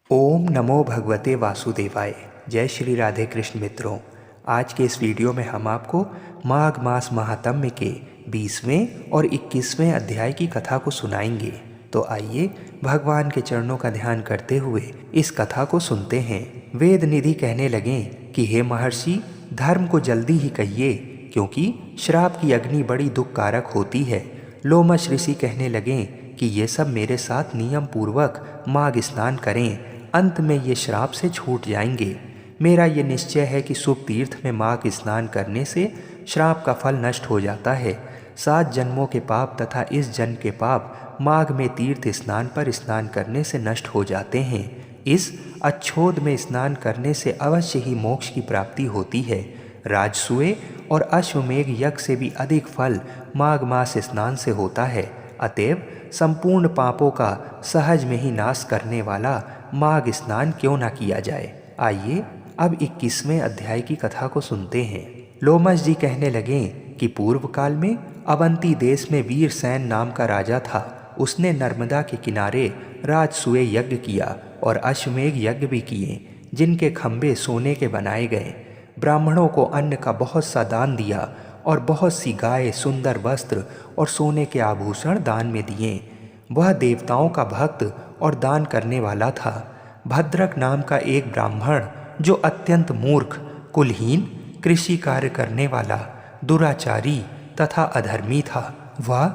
ओम नमो भगवते वासुदेवाय। जय श्री राधे कृष्ण मित्रों। आज के इस वीडियो में हम आपको माघ मास महात्म्य के 20वें और 21वें अध्याय की कथा को सुनाएंगे। तो आइए भगवान के चरणों का ध्यान करते हुए इस कथा को सुनते हैं। वेद निधि कहने लगे कि हे महर्षि, धर्म को जल्दी ही कहिए, क्योंकि श्राप की अग्नि बड़ी दुखकारक होती है। लोमश ऋषि कहने लगे कि ये सब मेरे साथ नियम पूर्वक माघ स्नान करें, अंत में ये श्राप से छूट जाएंगे। मेरा ये निश्चय है कि शुभ तीर्थ में माघ स्नान करने से श्राप का फल नष्ट हो जाता है। 7 जन्मों के पाप तथा इस जन्म के पाप माघ में तीर्थ स्नान पर स्नान करने से नष्ट हो जाते हैं। इस अच्छोद में स्नान करने से अवश्य ही मोक्ष की प्राप्ति होती है। राजसूय और अश्वमेघ यज्ञ से भी अधिक फल माघ मास स्नान से होता है। अतएव संपूर्ण पापों का सहज में ही नाश करने वाला माघ स्नान क्यों ना किया जाए। आइए अब 21वें अध्याय की कथा को सुनते हैं। लोमश जी कहने लगे कि पूर्व काल में अवंती देश में वीरसेन नाम का राजा था। उसने नर्मदा के किनारे राजसूय यज्ञ किया और अश्वमेघ यज्ञ भी किए, जिनके खंभे सोने के बनाए गए। ब्राह्मणों को अन्न का बहुत सा दान दिया और बहुत सी गाय, सुंदर वस्त्र और सोने के आभूषण दान में दिए। वह देवताओं का भक्त और दान करने वाला था। भद्रक नाम का एक ब्राह्मण, जो अत्यंत मूर्ख, कुलहीन, कृषि कार्य करने वाला, दुराचारी तथा अधर्मी था, वह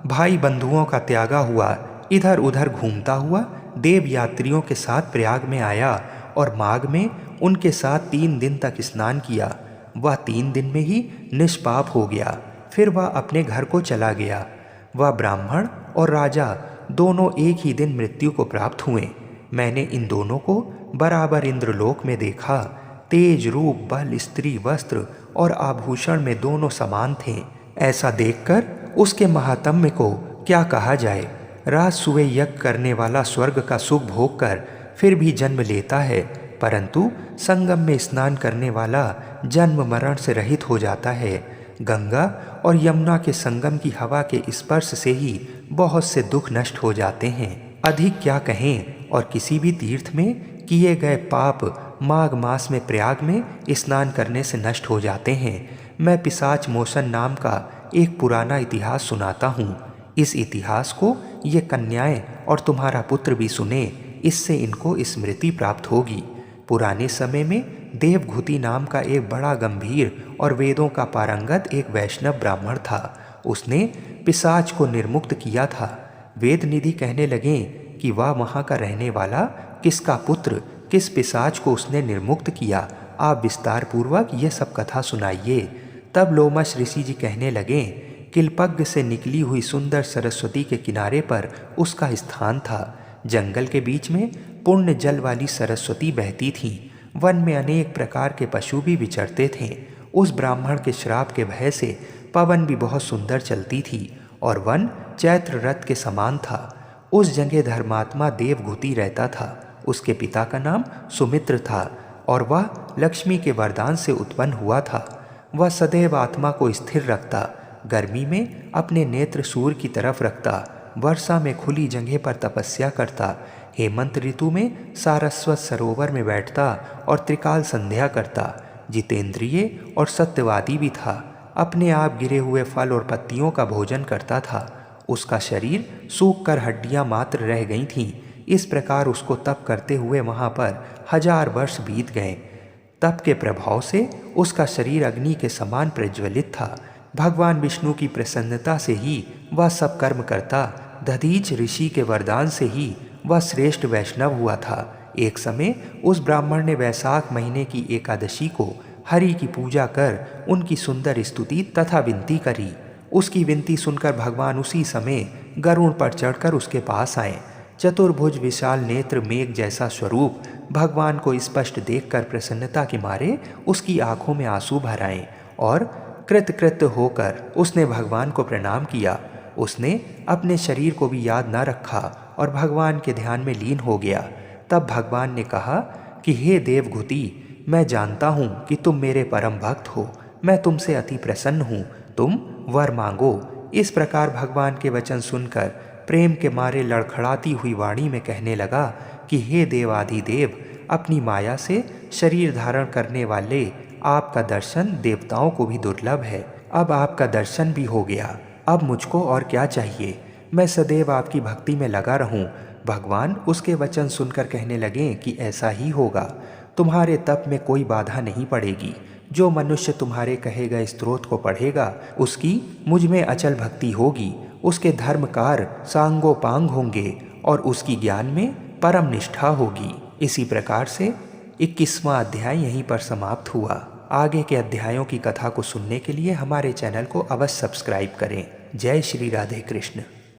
भाई बंधुओं का त्यागा हुआ इधर उधर घूमता हुआ देव यात्रियों के साथ प्रयाग में आया और माघ में उनके साथ 3 दिन तक स्नान किया। वह 3 दिन में ही निष्पाप हो गया। फिर वह अपने घर को चला गया। वह ब्राह्मण और राजा दोनों एक ही दिन मृत्यु को प्राप्त हुए। मैंने इन दोनों को बराबर इंद्रलोक में देखा। तेज, रूप, बल, स्त्री, वस्त्र और आभूषण में दोनों समान थे। ऐसा देखकर उसके महात्म्य को क्या कहा जाए। राजसूय यज्ञ करने वाला स्वर्ग का सुख भोग कर फिर भी जन्म लेता है, परंतु संगम में स्नान करने वाला जन्म मरण से रहित हो जाता है। गंगा और यमुना के संगम की हवा के स्पर्श से ही बहुत से दुख नष्ट हो जाते हैं। अधिक क्या कहें, और किसी भी तीर्थ में किए गए पाप माघ मास में प्रयाग में स्नान करने से नष्ट हो जाते हैं। मैं पिशाच मोचन नाम का एक पुराना इतिहास सुनाता हूँ। इस इतिहास को ये कन्याएं और तुम्हारा पुत्र भी सुने, इससे इनको स्मृति प्राप्त होगी। पुराने समय में देवघुति नाम का एक बड़ा गंभीर और वेदों का पारंगत एक वैष्णव ब्राह्मण था। उसने पिशाच को निर्मुक्त किया था। वेद निधि कहने लगे कि वह वहाँ का रहने वाला किसका पुत्र, किस पिशाच को उसने निर्मुक्त किया। आप विस्तार पूर्वक ये सब कथा सुनाइए। तब लोमश ऋषि जी कहने लगे, किलपग्ग से निकली हुई सुंदर सरस्वती के किनारे पर उसका स्थान था। जंगल के बीच में पुण्य जल वाली सरस्वती बहती थी। वन में अनेक प्रकार के पशु भी विचरते थे। उस ब्राह्मण के श्राप के भय से पवन भी बहुत सुंदर चलती थी और वन चैत्र रथ के समान था। उस जगह धर्मात्मा देवघुति रहता था। उसके पिता का नाम सुमित्र था और वह लक्ष्मी के वरदान से उत्पन्न हुआ था। वह सदैव आत्मा को स्थिर रखता, गर्मी में अपने नेत्र सूर्य की तरफ रखता, वर्षा में खुली जगह पर तपस्या करता, हेमंत ऋतु में सारस्वत सरोवर में बैठता और त्रिकाल संध्या करता। जितेंद्रिय और सत्यवादी भी था। अपने आप गिरे हुए फल और पत्तियों का भोजन करता था। उसका शरीर सूख कर हड्डियां मात्र रह गई थीं। इस प्रकार उसको तप करते हुए वहां पर 1000 वर्ष बीत गए। तप के प्रभाव से उसका शरीर अग्नि के समान प्रज्वलित था। भगवान विष्णु की प्रसन्नता से ही वह सब कर्म करता। दधीच ऋषि के वरदान से ही वह श्रेष्ठ वैष्णव हुआ था। एक समय उस ब्राह्मण ने वैशाख महीने की एकादशी को हरि की पूजा कर उनकी सुंदर स्तुति तथा विनती करी। उसकी विनती सुनकर भगवान उसी समय गरुड़ पर चढ़कर उसके पास आए। चतुर्भुज विशाल नेत्र, मेघ जैसा स्वरूप भगवान को स्पष्ट देखकर प्रसन्नता के मारे उसकी आंखों में आंसू भर आए और कृतकृत्य होकर उसने भगवान को प्रणाम किया। उसने अपने शरीर को भी याद न रखा और भगवान के ध्यान में लीन हो गया। तब भगवान ने कहा कि हे देवघुति, मैं जानता हूँ कि तुम मेरे परम भक्त हो। मैं तुमसे अति प्रसन्न हूँ। तुम वर मांगो। इस प्रकार भगवान के वचन सुनकर प्रेम के मारे लड़खड़ाती हुई वाणी में कहने लगा कि हे देवाधिदेव, अपनी माया से शरीर धारण करने वाले आपका दर्शन देवताओं को भी दुर्लभ है। अब आपका दर्शन भी हो गया, अब मुझको और क्या चाहिए? मैं सदैव आपकी भक्ति में लगा रहूं। भगवान उसके वचन सुनकर कहने लगे कि ऐसा ही होगा, तुम्हारे तप में कोई बाधा नहीं पड़ेगी। जो मनुष्य तुम्हारे कहे गए स्तोत्र को पढ़ेगा उसकी मुझ में अचल भक्ति होगी, उसके धर्मकार सांगोपांग होंगे और उसकी ज्ञान में परम निष्ठा होगी। इसी प्रकार से 21वां अध्याय यहीं पर समाप्त हुआ। आगे के अध्यायों की कथा को सुनने के लिए हमारे चैनल को अवश्य सब्सक्राइब करें। जय श्री राधे कृष्ण।